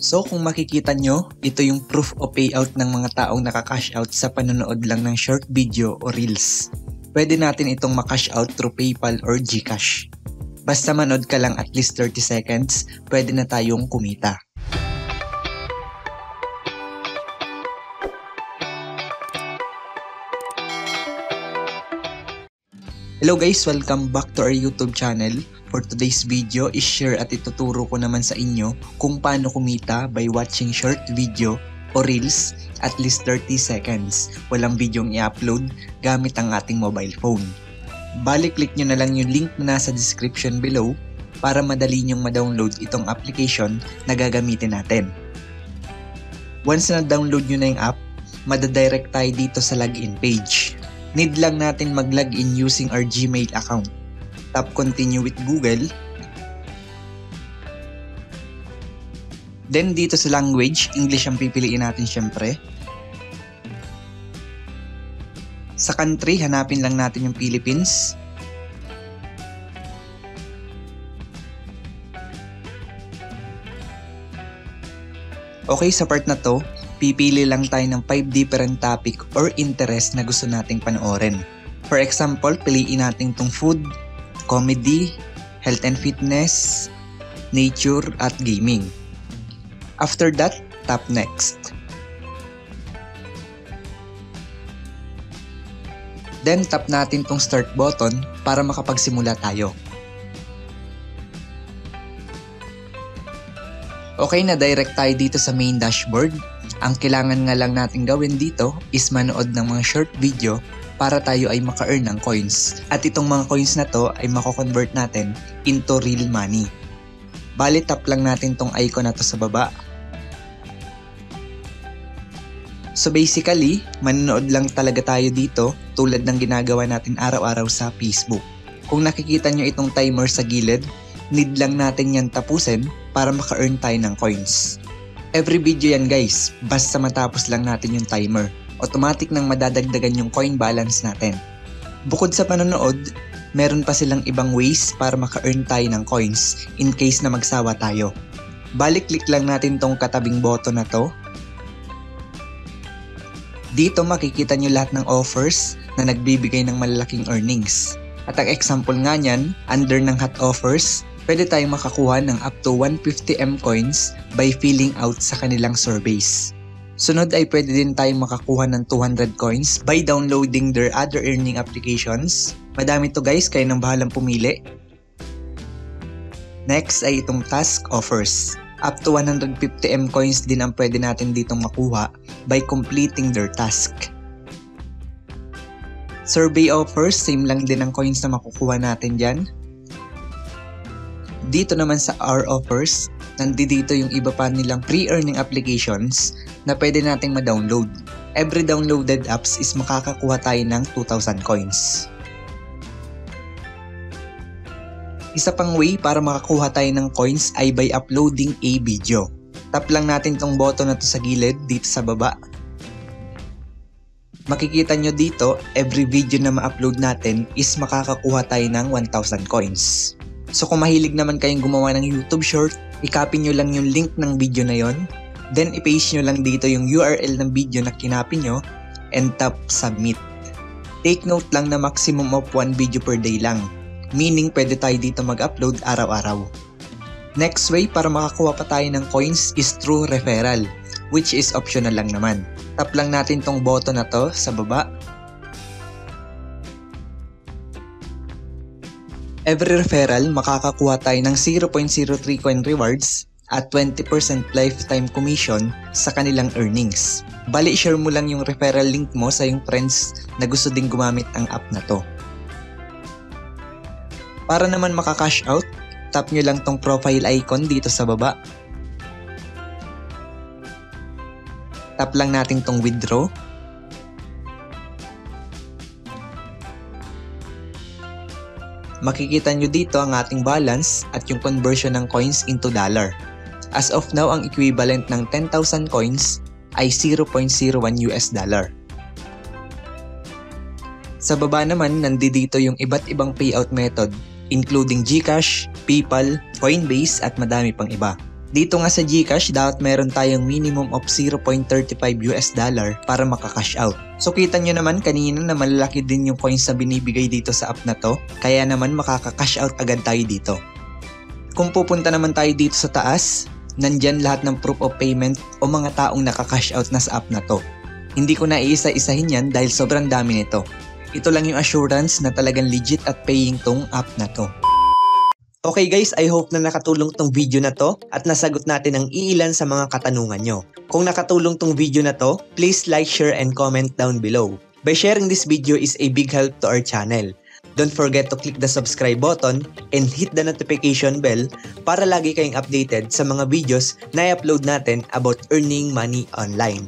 So kung makikita nyo, ito yung proof o payout ng mga taong nakakash out sa panonood lang ng short video o reels. Pwede natin itong makash out through PayPal or GCash. Basta manood ka lang at least 30 seconds, pwede na tayong kumita. Hello guys! Welcome back to our YouTube channel. For today's video is share at ituturo ko naman sa inyo kung paano kumita by watching short video o reels at least 30 seconds. Walang videong i-upload gamit ang ating mobile phone. Bali, click nyo na lang yung link na nasa description below para madali nyong ma-download itong application na gagamitin natin. Once na download nyo na yung app, madadirect tayo dito sa login page. Need lang natin mag-login using our Gmail account. Tap continue with Google. Then dito sa language, English ang pipiliin natin syempre. Sa country, hanapin lang natin yung Philippines. Okay, sa part na to, pipili lang tayo ng 5 different topic or interest na gusto nating panoorin. For example, piliin natin tong food, comedy, health and fitness, nature, at gaming. After that, tap next. Then tap natin tong start button para makapagsimula tayo. Okay, na direct tayo dito sa main dashboard. Ang kailangan nga lang natin gawin dito is manood ng mga short video para tayo ay maka-earn ng coins. At itong mga coins na to ay mako-convert natin into real money. Bali, tap lang natin tong icon na to sa baba. So basically, manonood lang talaga tayo dito tulad ng ginagawa natin araw-araw sa Facebook. Kung nakikita nyo itong timer sa gilid, need lang natin yan tapusin para maka-earn tayo ng coins. Every video yan guys, basta matapos lang natin yung timer. Automatic nang madadagdagan yung coin balance natin. Bukod sa panonood, meron pa silang ibang ways para maka-earn tayo ng coins in case na magsawa tayo. Balik-click lang natin tong katabing button na to. Dito makikita nyo lahat ng offers na nagbibigay ng malalaking earnings. At ang example nga nyan, under ng hot offers, pwede tayong makakuha ng up to 150M coins by filling out sa kanilang surveys. Sunod ay pwede din tayong makakuha ng 200 coins by downloading their other earning applications. Madami to guys, kayo nang bahalang pumili. Next ay itong task offers. Up to 150M coins din ang pwede natin ditong makuha by completing their task. Survey offers, same lang din ang coins na makukuha natin dyan. Dito naman sa our offers, nandito yung iba pa nilang pre-earning applications na pwede nating ma-download. Every downloaded apps is makakakuha tayo ng 2,000 coins. Isa pang way para makakuha tayo ng coins ay by uploading a video. Tap lang natin tong button na to sa gilid dito sa baba. Makikita nyo dito, every video na ma-upload natin is makakakuha tayo ng 1,000 coins. So kung mahilig naman kayong gumawa ng YouTube short, i-copy nyo lang yung link ng video na yon, then i-paste nyo lang dito yung URL ng video na kinopy nyo, and tap submit. Take note lang na maximum of 1 video per day lang, meaning pwede tayo dito mag-upload araw-araw. Next way para makakuha pa tayo ng coins is through referral, which is optional lang naman. Tap lang natin tong button na to sa baba. Every referral, makakakuha tayo ng 0.03 coin rewards at 20% lifetime commission sa kanilang earnings. Bali, share mo lang yung referral link mo sa yung friends na gusto ding gumamit ang app na to. Para naman maka-cash out, tap nyo lang tong profile icon dito sa baba. Tap lang natin tong withdraw. Makikita nyo dito ang ating balance at yung conversion ng coins into dollar. As of now, ang equivalent ng 10,000 coins ay $0.01 US. Sa baba naman, nandito yung iba't ibang payout method including GCash, PayPal, Coinbase at madami pang iba. Dito nga sa GCash, dapat meron tayong minimum of $0.35 para maka-cash out. So kita nyo naman kanina na malalaki din yung coins na binibigay dito sa app na to, kaya naman makaka-cash out agad tayo dito. Kung pupunta naman tayo dito sa taas, nandyan lahat ng proof of payment o mga taong nakaka-cash out na sa app na to. Hindi ko na iisa-isahin yan dahil sobrang dami nito. Ito lang yung assurance na talagang legit at paying tong app na to. Okay guys, I hope na nakatulong tong video na to at nasagot natin ang iilan sa mga katanungan nyo. Kung nakatulong tong video na to, please like, share, and comment down below. By sharing this video is a big help to our channel. Don't forget to click the subscribe button and hit the notification bell para lagi kayong updated sa mga videos na i-upload natin about earning money online.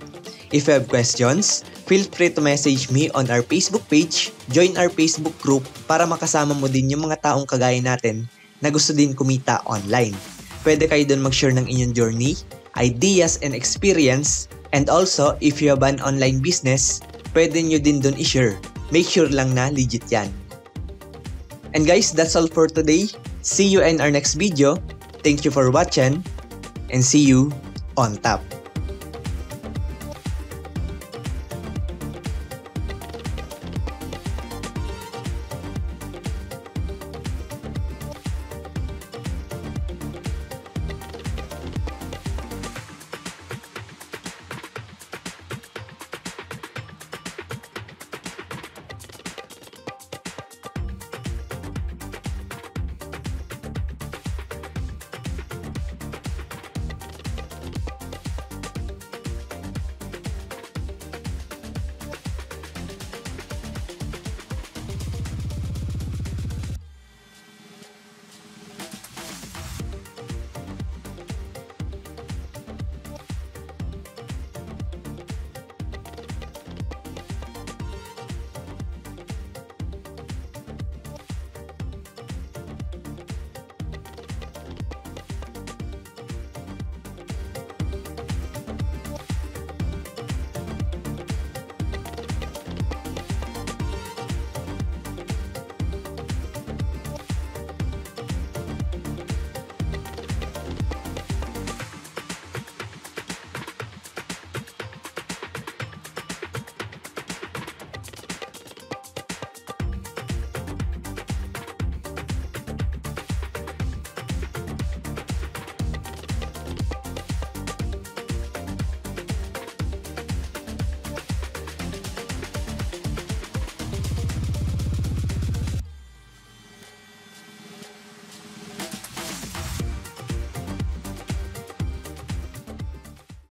If you have questions, feel free to message me on our Facebook page, join our Facebook group para makasama mo din yung mga taong kagaya natin na gusto din kumita online. Pwede kayo doon mag-share ng inyong journey, ideas and experience, and also if you have an online business, pwede nyo din doon i-share. Make sure lang na legit yan. And guys, that's all for today. See you in our next video. Thank you for watching and see you on top.